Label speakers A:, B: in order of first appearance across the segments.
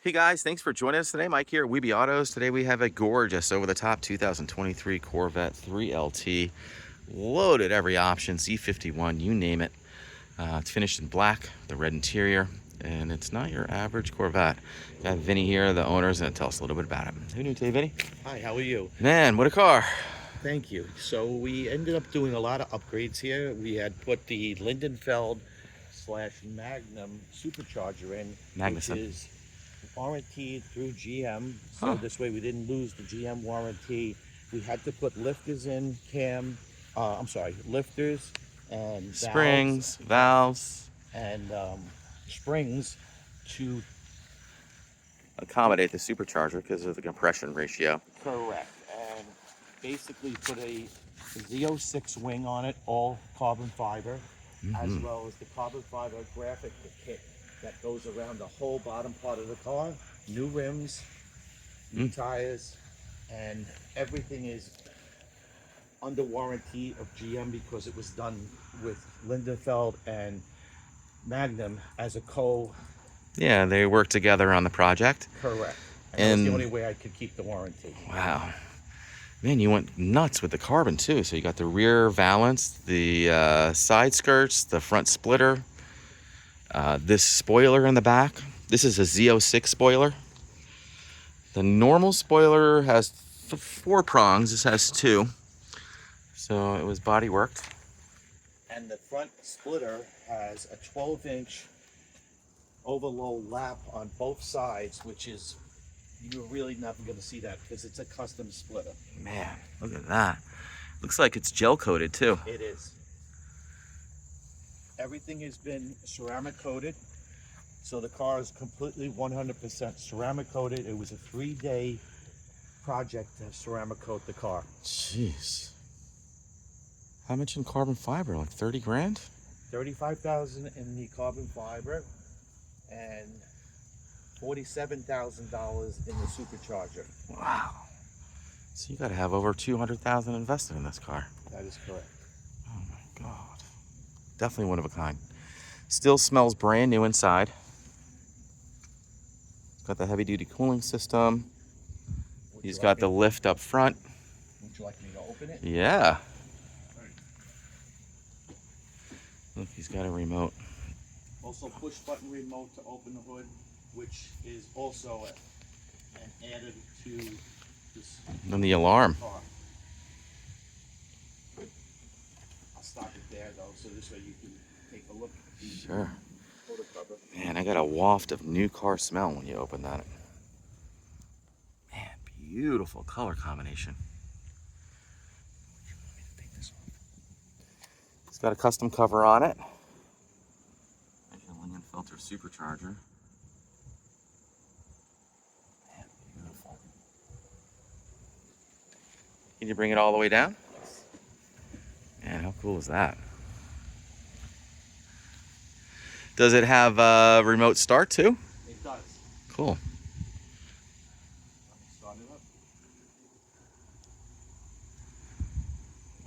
A: Hey guys, thanks for joining us today. Mike here at Weeby Autos. Today we have a gorgeous over-the-top 2023 Corvette 3LT. Loaded every option, C51, you name it. It's finished in black, the red interior, and it's not your average Corvette. Got Vinny here, the owner's going to tell us a little bit about it. Who knew today, Vinny?
B: Hi, how are you?
A: Man, what a car.
B: Thank you. So we ended up doing a lot of upgrades here. We had put the Lingenfelter / Magnum Supercharger in,
A: Magnuson.
B: which is warranted through GM. So this way we didn't lose the GM warranty. We had to put lifters in, lifters and
A: Springs, valves,
B: and springs to
A: accommodate the Supercharger because of the compression ratio.
B: correct. And basically put a Z06 wing on it, all carbon fiber, as well as the carbon fiber graphic kit that goes around the whole bottom part of the car. New rims, new tires, and everything is under warranty of GM because it was done with Lingenfelter and Magnum as a
A: Yeah, they work together on the project.
B: correct. And that was the only way I could keep the warranty.
A: Wow. Man, you went nuts with the carbon too. So you got the rear valance, the side skirts, the front splitter, this spoiler in the back. This is a Z06 spoiler. The normal spoiler has 4 prongs. This has 2. So it was body worked.
B: And the front splitter has a 12-inch overload lap on both sides, which is, you're really never going to see that because it's a custom splitter.
A: Man, look at that. Looks like it's gel coated too.
B: It is. Everything has been ceramic coated, so the car is completely 100% ceramic coated. It was a 3-day project to ceramic coat the car.
A: Jeez. How much in carbon fiber? Like 30 grand?
B: $35,000 in the carbon fiber and $47,000 in the Supercharger.
A: Wow. So you got to have over 200,000 invested in this car.
B: That is correct.
A: Oh my God. Definitely one of a kind. Still smells brand new inside. Got the heavy duty cooling system. He's got the lift up front.
B: Would you like me to open it?
A: Yeah. Look, he's got a remote.
B: Also push button remote to open the hood, which is also an added to this
A: And the alarm.
B: car. I'll stop it there though, so this way you can take a look at the
A: Sure.
B: photo cover.
A: Man, I got a waft of new car smell when you open that. Man, beautiful color combination. It's got a custom cover on it. There's your Lingenfelter Supercharger. Man, beautiful. Can you bring it all the way down? Man, how cool is that? Does it have a remote start too?
B: It does.
A: Cool.
B: Let me start it up.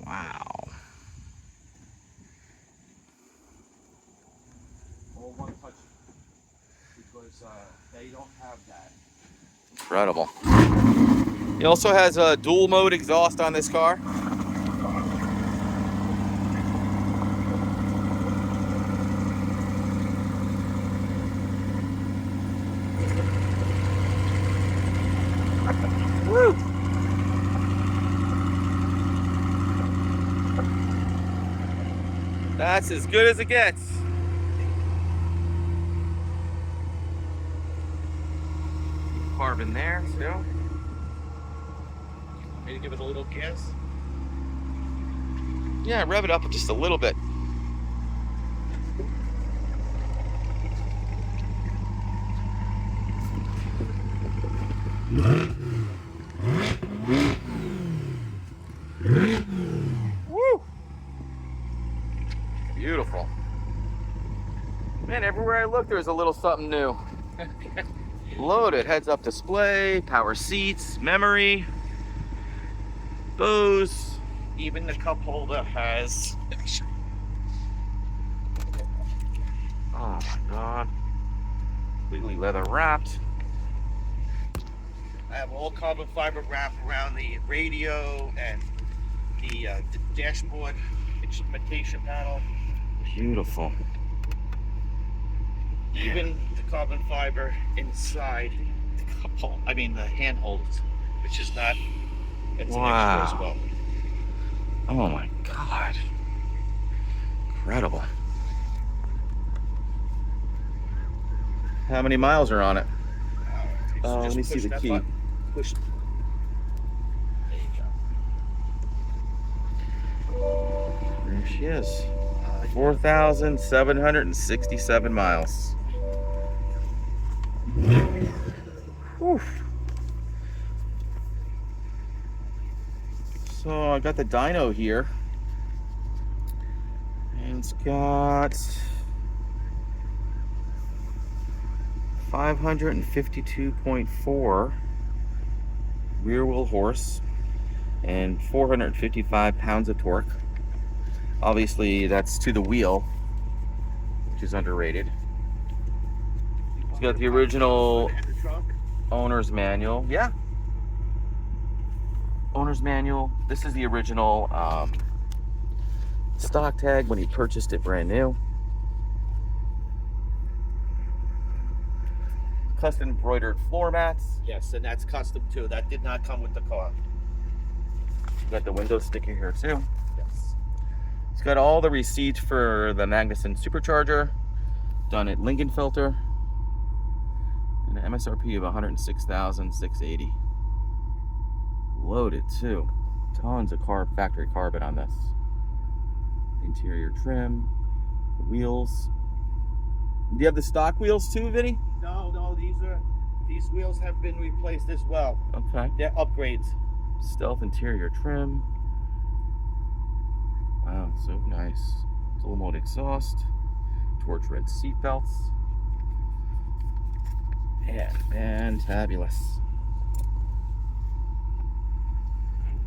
A: Wow.
B: All one touch because they don't have that.
A: Incredible. He also has a dual mode exhaust on this car. Woo! That's as good as it gets. Carbon there, too.
B: Want me to give it a little kiss?
A: Yeah, rev it up just a little bit. Woo! Beautiful. Man, everywhere I look, there's a little something new. Loaded heads-up display, power seats, memory, Bose.
B: Even the cup holder has.
A: Oh my God. Completely leather wrapped.
B: I have all carbon fiber wrap around the radio and the dashboard instrumentation panel.
A: Beautiful.
B: Even the carbon fiber inside the the handholds, which is not, it's an extra as well.
A: Oh my God. Incredible. How many miles are on it?
B: So
A: Let
B: just
A: me see
B: push
A: the
B: that
A: key.
B: button. Push. There you go.
A: There she is. 4,767 miles. Whew. So I got the dyno here. And it's got 552.4 rear wheel horse and 455 pounds of torque. Obviously that's to the wheel, which is underrated. It's got the original owner's manual. Yeah. Owner's manual. This is the original stock tag when he purchased it brand new. Custom embroidered floor mats.
B: Yes, and that's custom too. That did not come with the car.
A: Got the window sticker here too.
B: Yes.
A: It's got all the receipts for the Magnuson Supercharger, done at Lingenfelter, and an MSRP of $106,680. Loaded too. Tons of factory carbon on this. Interior trim, the wheels. Do you have the stock wheels too, Vinny?
B: No, these wheels have been replaced as well.
A: Okay.
B: They're upgrades.
A: Stealth interior trim. Wow, so nice. Dual mode exhaust. Torch red seat belts. Yeah, fantabulous.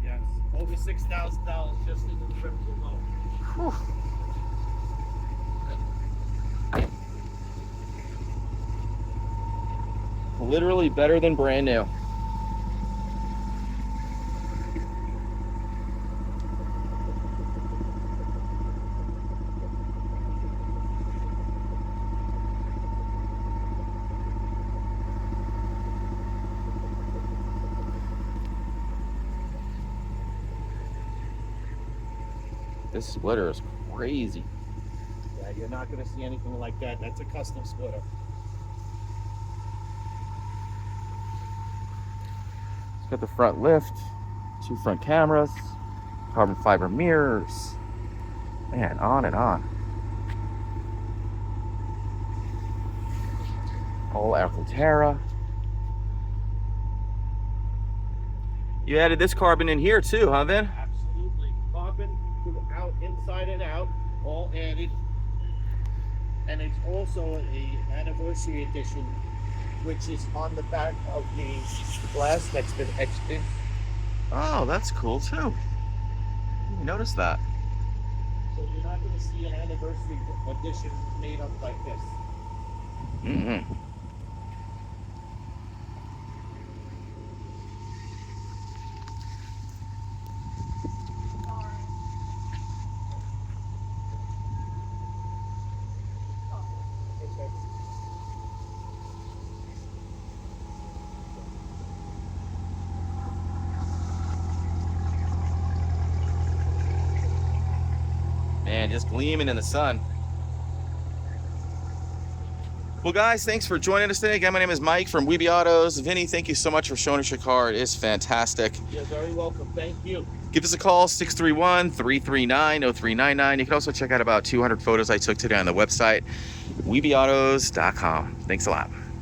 B: Yes, over $6,000 just in the trim alone.
A: Whew. Literally better than brand new. This splitter is crazy.
B: Yeah, you're not going to see anything like that. That's a custom splitter.
A: It's got the front lift, 2 front cameras, carbon fiber mirrors, man, on and on. All Alcantara. You added this carbon in here too, huh, Vin?
B: Absolutely. Carbon throughout, inside and out, all added. And it's also an anniversary edition, which is on the back of the glass that's been etched in.
A: Oh, that's cool too. You notice that.
B: So you're not going to see an anniversary edition made up like this.
A: Mm-hmm. Man, just gleaming in the sun. Well, guys, thanks for joining us today. Again, my name is Mike from Weeby Autos. Vinny, thank you so much for showing us your car. It is fantastic.
B: You're very welcome. Thank you.
A: Give us a call, 631-339-0399. You can also check out about 200 photos I took today on the website, weebyautos.com. Thanks a lot.